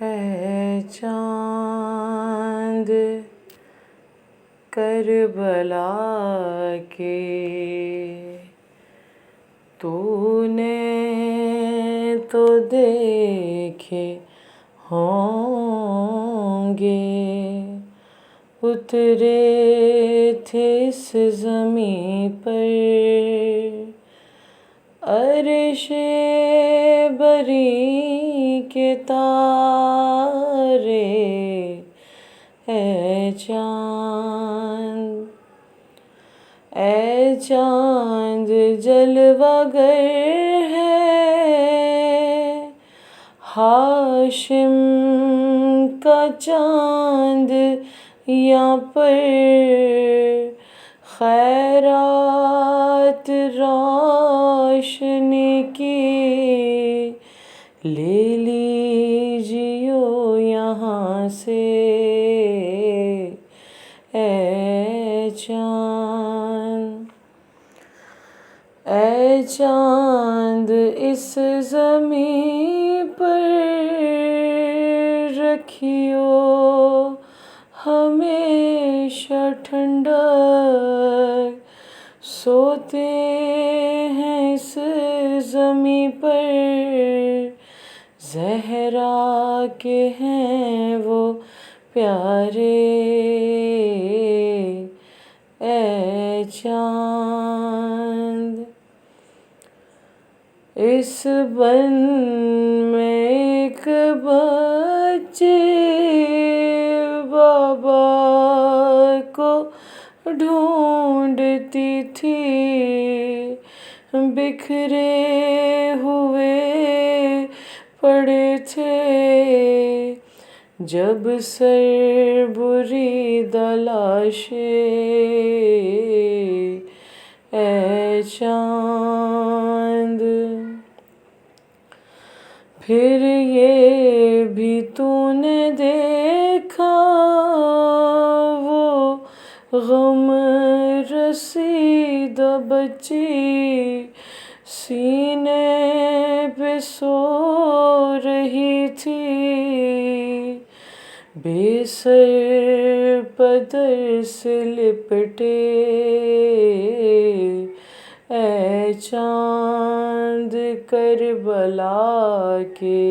اے چاند کربلا کے تو نے تو دیکھے ہوں گے، اترے تھے اس زمیں پر عرش بری کے تارے۔ اے چاند جلوہ گر ہے ہاشم کا چاند یہاں پر، خیرات روشنی کی لے لیجیو یہاں سے۔ اے چاند اس زمیں پر رکھیو ہمیشہ ٹھنڈک، سوتے ہیں اس زمیں پر زہرا کے ہیں وہ پیارے۔ اے چاند اس بن میں ایک بچے بابا کو ڈھونڈتی تھی، بکھرے ہوئے پڑے تھے جب سر بریدہ لاشیں۔ اے چاند پھر یہ بھی تو نے دیکھا وہ غم رسیدہ بچی سینے پہ سو رہی تھی، بے سر پدر سے لپٹے۔ اے چاند کربلا کے